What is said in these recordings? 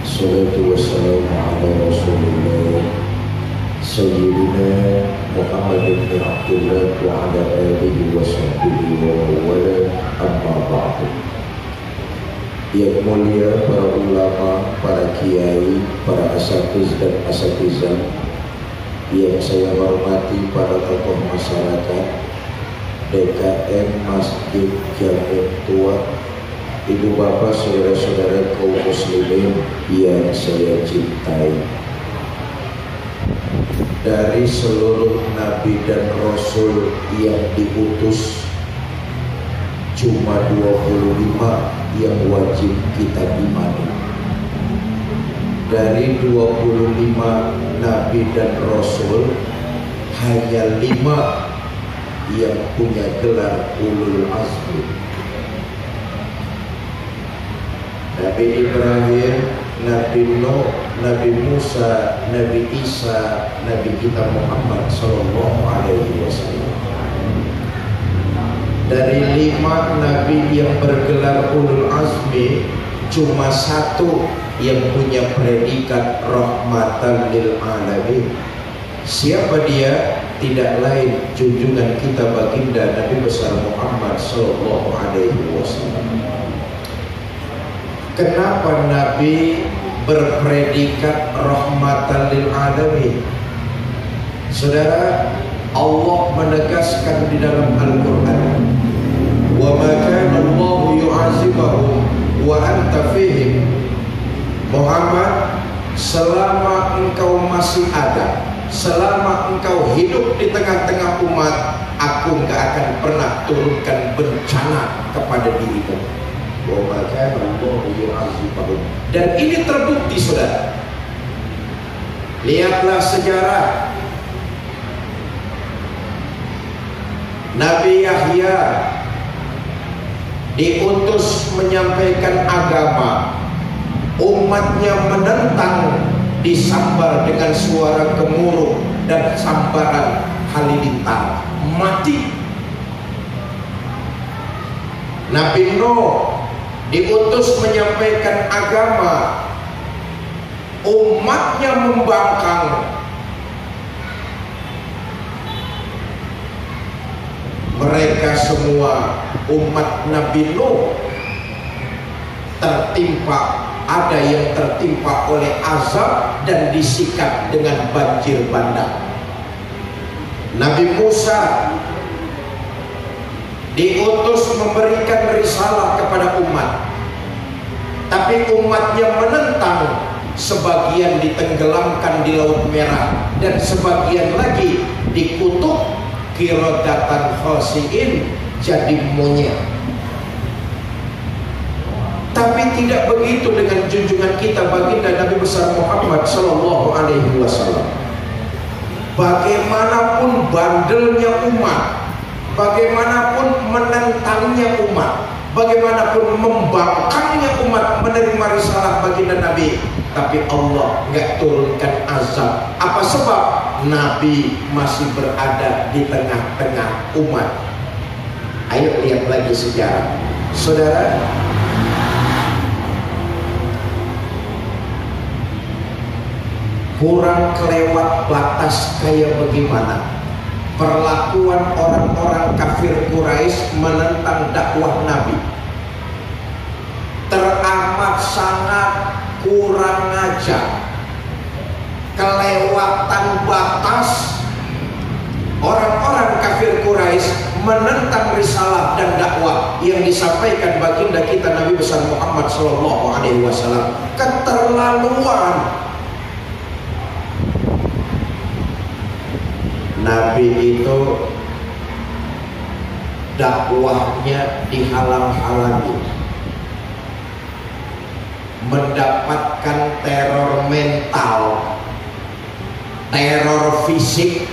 Salatu wassalamu ala Rasulillah Sayyidina Muhammad bin Abdullah wa ala alihi wa sahbihi wa wala amma ba'du. Yang mulia para ulama, para kiai, para asatiz dan asatizah, yang saya hormati para tokoh masyarakat, DKM Masjid Jami Tua, ibu bapak, saudara-saudara kaum muslimin yang saya cintai. Dari seluruh nabi dan rasul yang diutus, cuma 25 yang wajib kita imani. Dari 25 nabi dan rasul, hanya 5 yang punya gelar ulul azmi. Nabi Ibrahim, Nabi Nuh, Nabi Musa, Nabi Isa, Nabi kita Muhammad Sallallahu Alaihi Wasallam. Dari 5 nabi yang bergelar ulul azmi, cuma 1 yang punya predikat rahmatan lil alamin. Siapa dia? Tidak lain junjungan kita baginda Nabi besar Muhammad Sallallahu Alaihi Wasallam. Kenapa Nabi berpredikat rahmatan lil alamin? Saudara, Allah menegaskan di dalam Al-Quran, wa ma kana Allahu yu'azibahum wa anta fihim. Muhammad, selama engkau masih ada, selama engkau hidup di tengah-tengah umat, aku enggak akan pernah turunkan bencana kepada dirimu. Wa ma kana Allahu yu'azibahum. Dan ini terbukti, saudara. Lihatlah sejarah Nabi Yahya diutus menyampaikan agama, umatnya menentang, disambar dengan suara gemuruh dan sambaran halilintar, mati. Nabi Nuh diutus menyampaikan agama, umatnya membangkang, mereka semua umat Nabi Nuh tertimpa, ada yang tertimpa oleh azab dan disikat dengan banjir bandang. Nabi Musa diutus memberikan risalah kepada umat, tapi umatnya menentang, sebagian ditenggelamkan di Laut Merah dan sebagian lagi dikutuk qiradatan khasiin, jadi monyet. Tapi tidak begitu dengan junjungan kita baginda Nabi besar Muhammad Sallallahu Alaihi Wasallam. Bagaimanapun bandelnya umat, bagaimanapun menentangnya umat, bagaimanapun membangkangnya umat menerima risalah baginda Nabi, tapi Allah nggak turunkan azab. Apa sebab? Nabi masih berada di tengah-tengah umat. Ayo lihat lagi sejarah, saudara. Kurang kelewat batas kayak bagaimana perlakuan orang-orang kafir Quraisy menentang dakwah Nabi. Teramat sangat kurang ajar, kelewatan batas. Orang-orang kafir Quraisy menentang risalah dan dakwah yang disampaikan baginda kita Nabi besar Muhammad Sallallahu Alaihi Wasallam. Keterlaluan. Nabi itu dakwahnya dihalang-halangi, mendapatkan teror mental, teror fisik,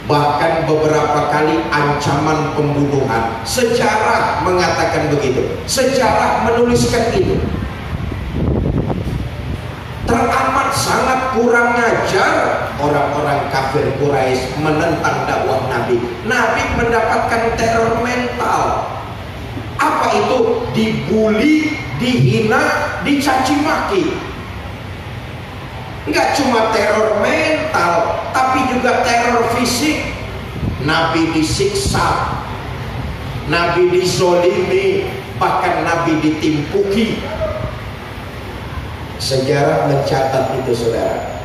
bahkan beberapa kali ancaman pembunuhan. Sejarah mengatakan begitu, sejarah menuliskan itu. Teramat sangat kurang ajar orang-orang kafir Quraisy menentang dakwah Nabi. Nabi mendapatkan teror mental. Apa itu? Dibully, dihina, dicaci maki. Enggak cuma teror mental, tapi juga teror fisik. Nabi disiksa, Nabi dizolimi, bahkan Nabi ditimpuki. Sejarah mencatat itu, saudara.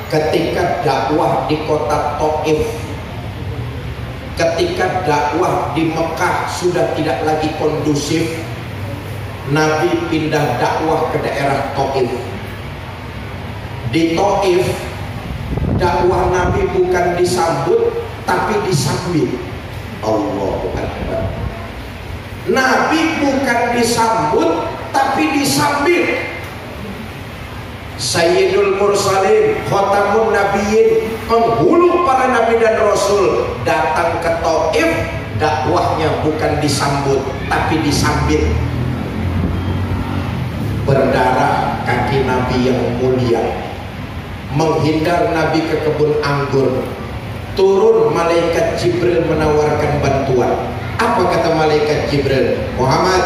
Ketika dakwah di kota Taif, ketika dakwah di Mekah sudah tidak lagi kondusif, Nabi pindah dakwah ke daerah Taif. Di Taif, dakwah Nabi bukan disambut, tapi disambit. Allahu Akbar. Nabi bukan disambut, tapi disambit. Sayyidul Mursalin, Khatamun Nabiyyin, penghulu para nabi dan rasul, datang ke Taif, dakwahnya bukan disambut, tapi disambit. Berdarah kaki Nabi yang mulia, menghindar Nabi ke kebun anggur. Turun malaikat Jibril menawarkan bantuan. Apa kata malaikat Jibril? Muhammad,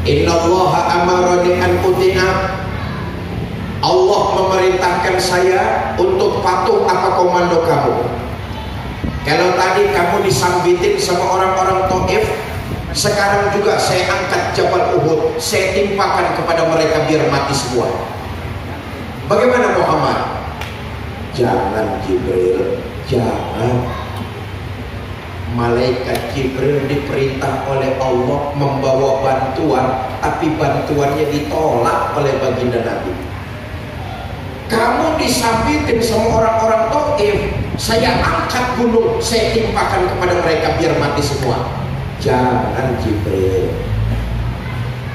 innallaha amarani an uti'a. Allah memerintahkan saya untuk patuh apa komando kamu. Kalau tadi kamu disambitin sama orang-orang Taif, sekarang juga saya angkat Jabal Uhud, saya timpakan kepada mereka biar mati semua. Bagaimana Muhammad? Jangan Jibril, jangan. Malaikat Jibril diperintah oleh Allah membawa bantuan, tapi bantuannya ditolak oleh baginda Nabi. Kamu disambitin sama orang-orang Taif, saya angkat gunung, saya timpakan kepada mereka biar mati semua. Jangan Jibril.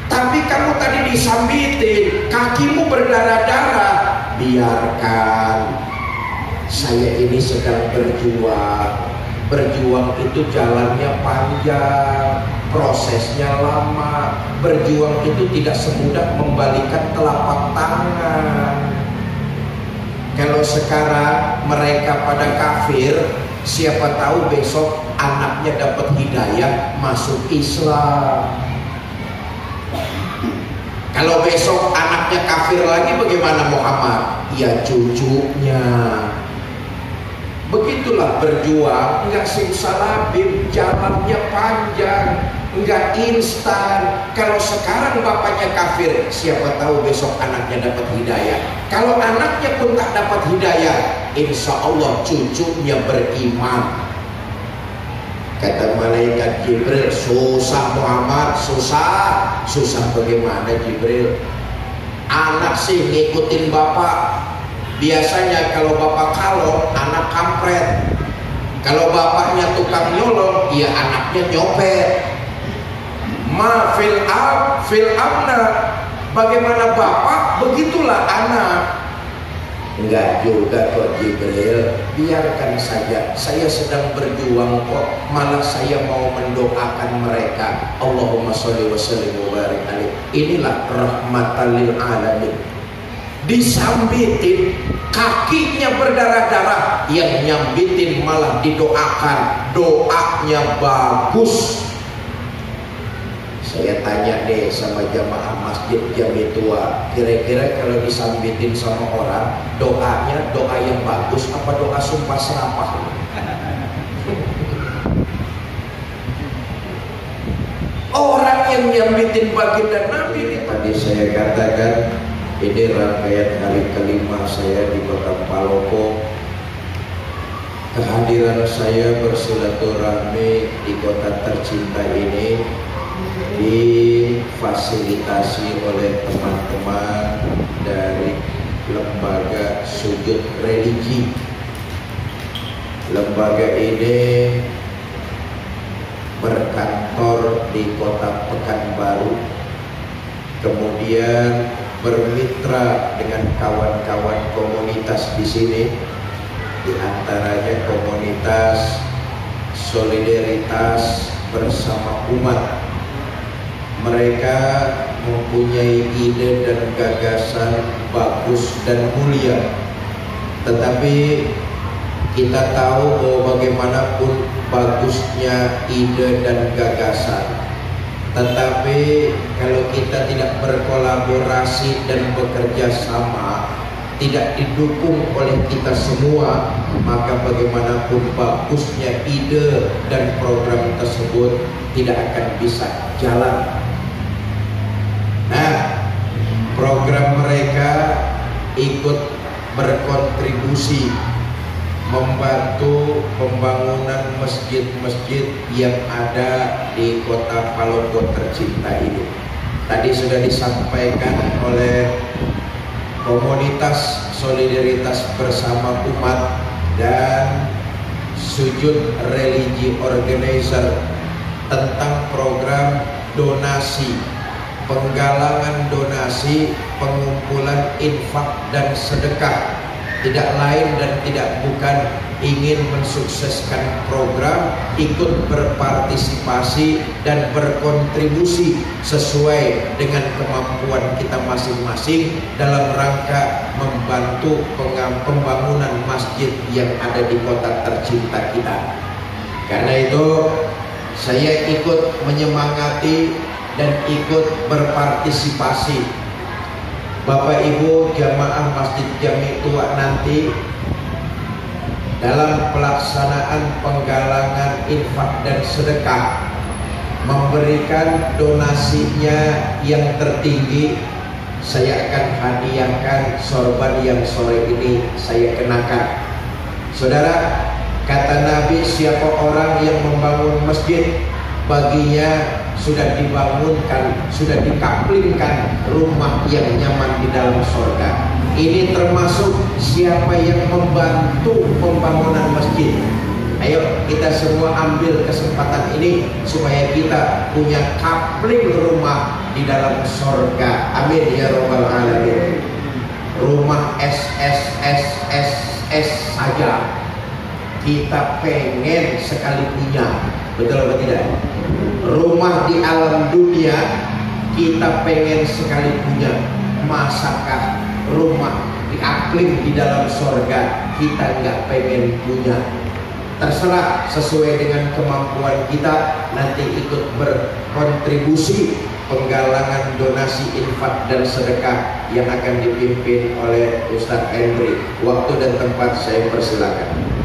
Tapi kamu tadi disambitin, kakimu berdarah-darah, biarkan. Saya ini sedang berjuang. Berjuang itu jalannya panjang, prosesnya lama. Berjuang itu tidak semudah membalikan telapak tangan. Kalau sekarang mereka pada kafir, siapa tahu besok anaknya dapat hidayah masuk Islam. Kalau besok anaknya kafir lagi, bagaimana Muhammad? Ya cucunya. Begitulah berjuang, enggak simsalabim, jalannya panjang, enggak instan. Kalau sekarang bapaknya kafir, siapa tahu besok anaknya dapat hidayah. Kalau anaknya pun tak dapat hidayah, insya Allah cucunya beriman. Kata malaikat Jibril, susah Muhammad, susah. Susah bagaimana Jibril? Anak sih ngikutin bapak. Biasanya kalau bapak kalong, anak kampret. Kalau bapaknya tukang nyolong, ya anaknya nyopet. Ma fil ab fil abna. Bagaimana bapak, begitulah anak. Enggak juga kok Jibril, biarkan saja. Saya sedang berjuang kok, malah saya mau mendoakan mereka. Allahumma sholli wa sallim wa barik alaihi. Inilah rahmatan lil alamin. Disambitin, kakinya berdarah-darah, yang nyambitin malah didoakan, doanya bagus. Saya tanya deh sama jamaah masjid Jami Tua, kira-kira kalau disambitin sama orang, doanya doa yang bagus apa doa sumpah serapah? Orang yang nyambitin baginda Nabi ini, tadi saya katakan, ini rangkaian hari kelima saya di Kota Palopo. Kehadiran saya bersilaturahmi di kota tercinta ini difasilitasi oleh teman-teman dari lembaga sujud religi. Lembaga ini berkantor di Kota Pekanbaru, kemudian bermitra dengan kawan-kawan komunitas di sini, di antaranya komunitas Solidaritas Bersama Umat. Mereka mempunyai ide dan gagasan bagus dan mulia, tetapi kita tahu bahwa bagaimanapun bagusnya ide dan gagasan, Tetapi kalau kita tidak berkolaborasi dan bekerja sama, tidak didukung oleh kita semua, maka bagaimanapun bagusnya ide dan program tersebut tidak akan bisa jalan. Nah, program mereka ikut berkontribusi membantu pembangunan masjid-masjid yang ada di kota Palopo tercinta ini. Tadi sudah disampaikan oleh komunitas solidaritas bersama umat dan sujud religi organizer tentang program donasi, penggalangan donasi, pengumpulan infak dan sedekah. Tidak lain dan tidak bukan ingin mensukseskan program, ikut berpartisipasi dan berkontribusi sesuai dengan kemampuan kita masing-masing dalam rangka membantu pembangunan masjid yang ada di kota tercinta kita. Karena itu saya ikut menyemangati dan ikut berpartisipasi Bapak Ibu jamaah Masjid Jami Tua nanti dalam pelaksanaan penggalangan infak dan sedekah, memberikan donasinya yang tertinggi. Saya akan hadiahkan sorban yang sore ini saya kenakan. Saudara, kata Nabi, siapa orang yang membangun masjid, baginya sudah dibangunkan, sudah dikaplingkan rumah yang nyaman di dalam surga. Ini termasuk siapa yang membantu pembangunan masjid. Ayo kita semua ambil kesempatan ini supaya kita punya kapling rumah di dalam surga. Amin ya robbal alamin. Rumah SSSSS saja kita pengen sekali punya, betul atau tidak? Rumah di alam dunia kita pengen sekali punya, masakah rumah di aklim di dalam surga kita nggak pengen punya? Terserah, sesuai dengan kemampuan kita nanti ikut berkontribusi penggalangan donasi infak dan sedekah yang akan dipimpin oleh Ustadz Hendri. Waktu dan tempat saya persilakan.